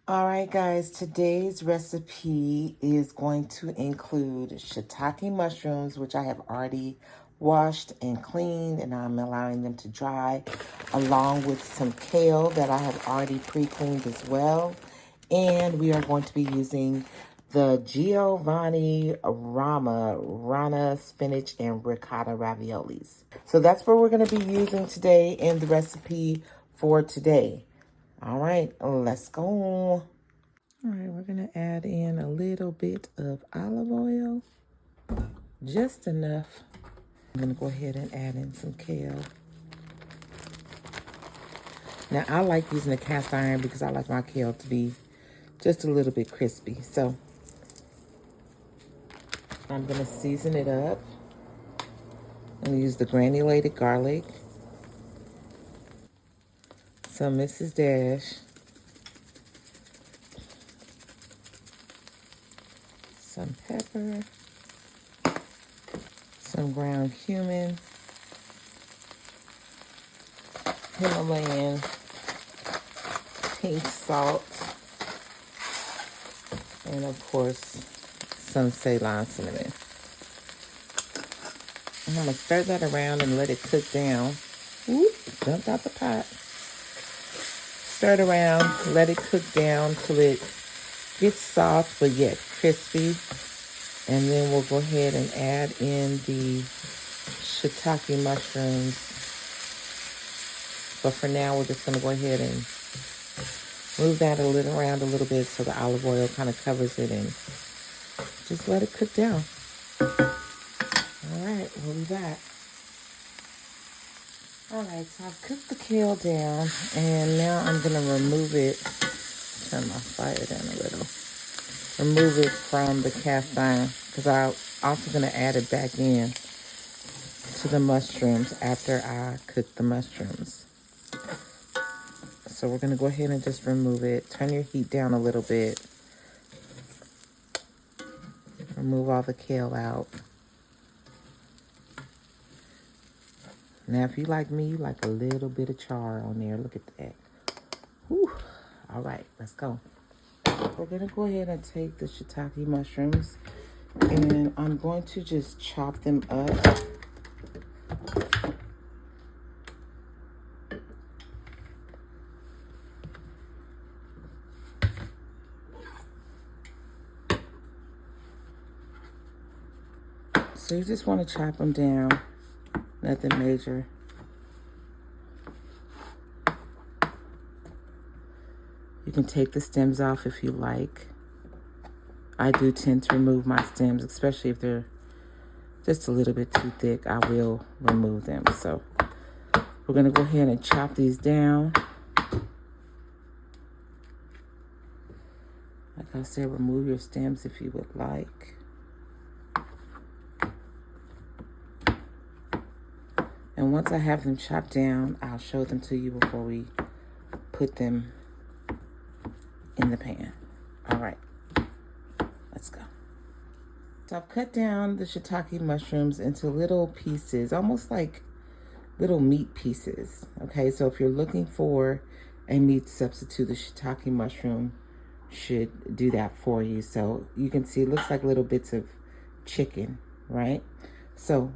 All right, guys, today's recipe is going to include shiitake mushrooms, which I have already washed and cleaned, and I'm allowing them to dry, along with some kale that I have already pre-cleaned as well. And we are going to be using the Giovanni Rana Spinach and Ricotta Raviolis. So that's what we're going to be using today in the recipe for today. All right, let's go. All right, we're going to add in a little bit of olive oil, just enough. I'm going to go ahead and add in some kale. Now, I like using a cast iron because I like my kale to be just a little bit crispy. So, I'm going to season it up. I'm going to use the granulated garlic, some Mrs. Dash, some pepper, some ground cumin, Himalayan pink salt, and of course, some Ceylon cinnamon. I'm going to stir that around and let it cook down. Oop, jumped out the pot. Stir it around, let it cook down till it gets soft but yet crispy. And then we'll go ahead and add in the shiitake mushrooms. But for now, we're just going to go ahead and move that around a little bit so the olive oil kind of covers it, and just let it cook down. All right, we'll be back. All right, so I've cooked the kale down, and now I'm going to remove it. Turn my fire down a little. Remove it from the cast iron because I'm also going to add it back in to the mushrooms after I cook the mushrooms. So we're going to go ahead and just remove it. Turn your heat down a little bit. Remove all the kale out. Now, if you like me, you like a little bit of char on there. Look at that. Whew. All right, let's go. We're going to go ahead and take the shiitake mushrooms, and I'm going to just chop them up. So you just want to chop them down, nothing major. You can take the stems off if you like. I do tend to remove my stems, especially if they're just a little bit too thick. I will remove them. So we're going to go ahead and chop these down. Like I said, remove your stems if you would like. And once I have them chopped down, I'll show them to you before we put them in the pan. All right, let's go. So I've cut down the shiitake mushrooms into little pieces, almost like little meat pieces. Okay, so if you're looking for a meat substitute, the shiitake mushroom should do that for you. So you can see it looks like little bits of chicken, right? So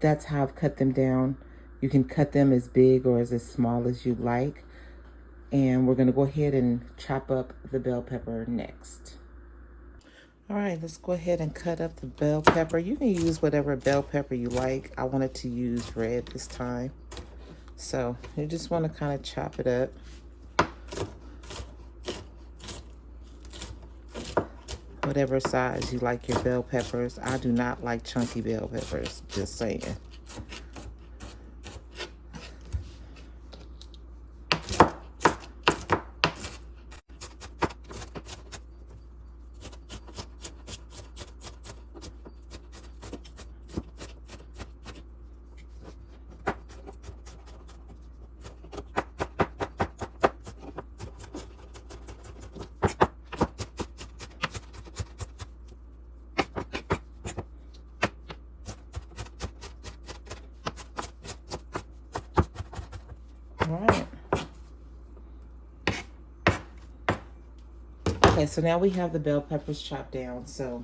that's how I've cut them down. You can cut them as big or as small as you like. And we're going to go ahead and chop up the bell pepper next. All right, let's go ahead and cut up the bell pepper. You can use whatever bell pepper you like. I wanted to use red this time. So you just want to kind of chop it up. Whatever size you like your bell peppers. I do not like chunky bell peppers, just saying. Okay, so now we have the bell peppers chopped down. So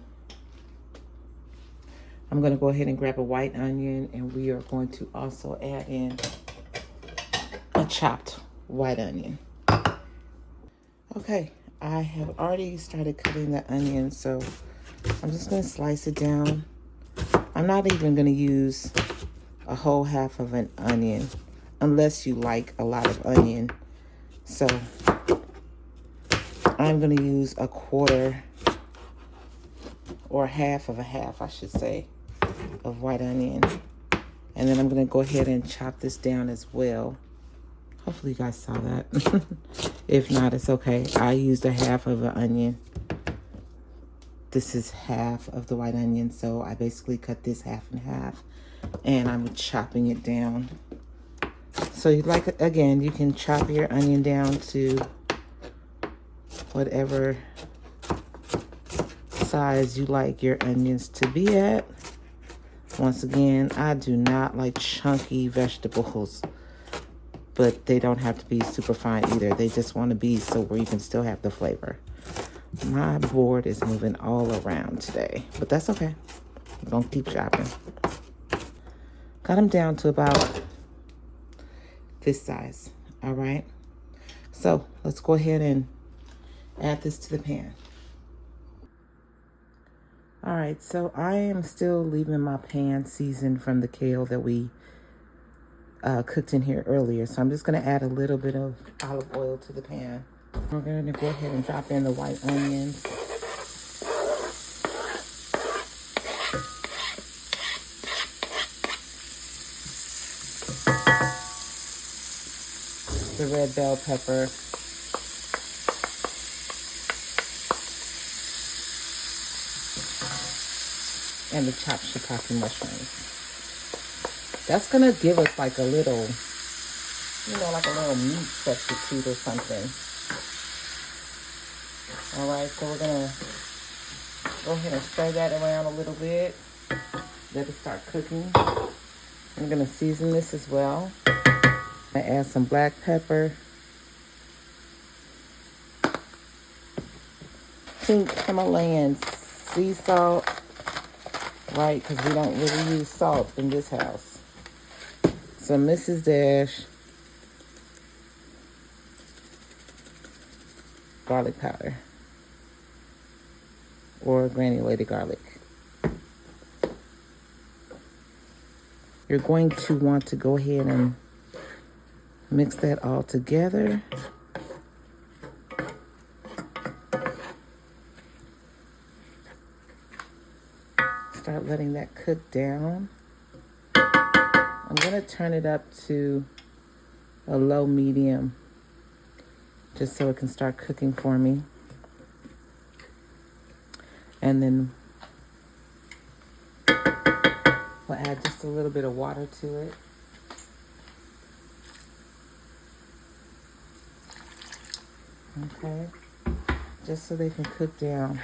I'm going to go ahead and grab a white onion, and we are going to also add in a chopped white onion. Okay, I have already started cutting the onion, so I'm just going to slice it down. I'm not even going to use a whole half of an onion unless you like a lot of onion. So I'm going to use a quarter or half of a half, I should say, of white onion. And then I'm going to go ahead and chop this down as well. Hopefully you guys saw that. If not, it's okay. I used a half of an onion. This is half of the white onion, so I basically cut this half in half, and I'm chopping it down. So you like, again, you can chop your onion down to whatever size you like your onions to be at. Once again, I do not like chunky vegetables, but they don't have to be super fine either. They just want to be so where you can still have the flavor. My board is moving all around today, but that's okay. We're gonna keep chopping. Got them down to about this size, all right? So let's go ahead and add this to the pan. All right, so I am still leaving my pan seasoned from the kale that we cooked in here earlier. So I'm just gonna add a little bit of olive oil to the pan. We're gonna go ahead and drop in the white onions. The red bell pepper. And the chopped shiitake mushrooms. That's gonna give us like a little, like a little meat substitute or something. All right, so we're gonna go ahead and stir that around a little bit. Let it start cooking. I'm gonna season this as well. I add some black pepper, pink Himalayan sea salt, right? Because we don't really use salt in this house. Some Mrs. Dash garlic powder or granulated garlic. You're going to want to go ahead and mix that all together. Start letting that cook down. I'm gonna turn it up to a low medium just so it can start cooking for me. And then we'll add just a little bit of water to it. Okay, just so they can cook down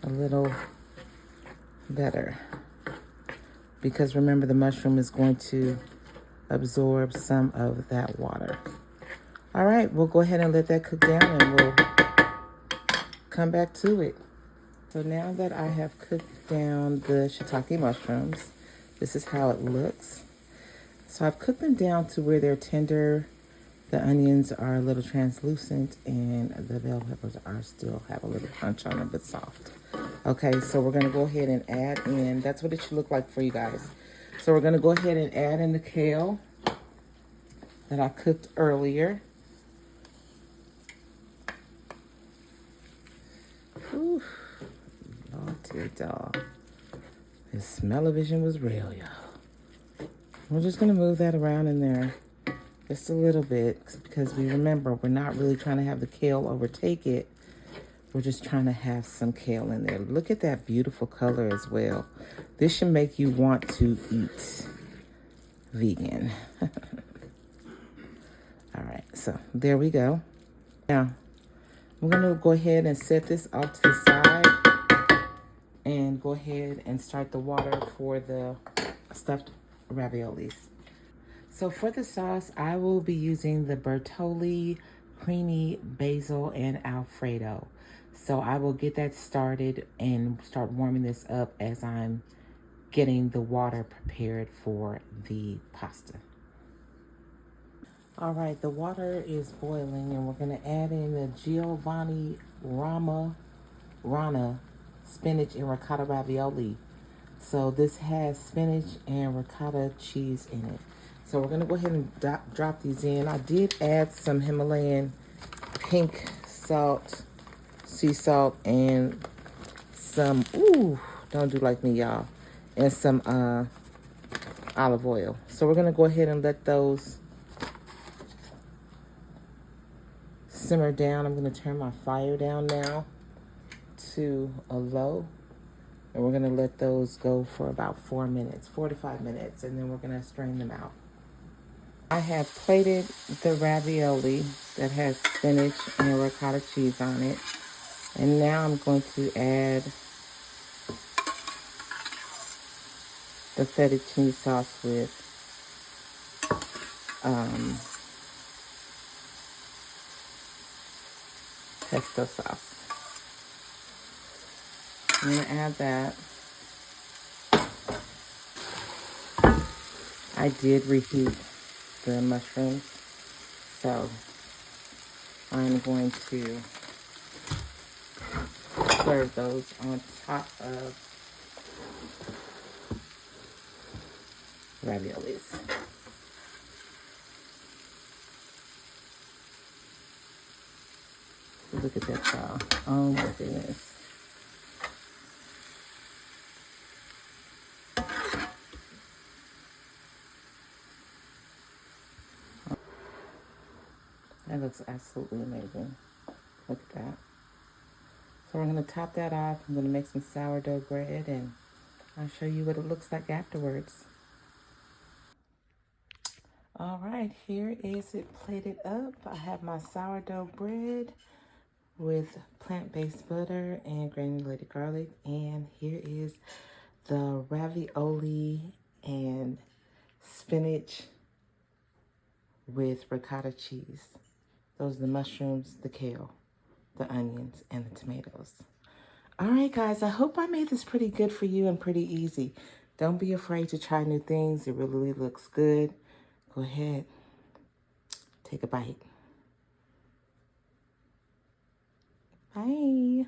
a little better. Because remember, the mushroom is going to absorb some of that water. All right, we'll go ahead and let that cook down and we'll come back to it. So now that I have cooked down the shiitake mushrooms, this is how it looks. So I've cooked them down to where they're tender. The onions are a little translucent and the bell peppers are still have a little crunch on them, but soft. Okay, so we're gonna go ahead and add in, that's what it should look like for you guys. So we're gonna go ahead and add in the kale that I cooked earlier. Whew. Lord dear dog. This smell-o-vision was real, y'all. We're just gonna move that around in there just a little bit because we remember we're not really trying to have the kale overtake it. We're just trying to have some kale in there. Look at that beautiful color as well. This should make you want to eat vegan. All right, so there we go. Now, I'm gonna go ahead and set this off to the side and go ahead and start the water for the stuffed raviolis. So for the sauce, I will be using the Bertolli creamy basil and Alfredo. So I will get that started and start warming this up as I'm getting the water prepared for the pasta. All right, the water is boiling and we're gonna add in the Giovanni Rana spinach and ricotta ravioli. So this has spinach and ricotta cheese in it. So we're gonna go ahead and drop these in. I did add some Himalayan pink salt, sea salt, and some, ooh, don't do like me, y'all, and some olive oil. So we're gonna go ahead and let those simmer down. I'm gonna turn my fire down now to a low. And we're gonna let those go for about 4 minutes, 4 to 5 minutes, and then we're gonna strain them out. I have plated the ravioli that has spinach and ricotta cheese on it. And now I'm going to add the fettuccine sauce with pesto sauce. I'm gonna add that. I did reheat the mushrooms, so I'm going to serve those on top of raviolis. Look at that, y'all. Oh my goodness. That looks absolutely amazing. Look at that. So we're going to top that off. I'm going to make some sourdough bread and I'll show you what it looks like afterwards. All right, here is it plated up. I have my sourdough bread with plant-based butter and granulated garlic. And here is the ravioli and spinach with ricotta cheese. Those are the mushrooms, the kale, the onions, and the tomatoes. All right, guys, I hope I made this pretty good for you and pretty easy. Don't be afraid to try new things. It really looks good. Go ahead, take a bite. Bye.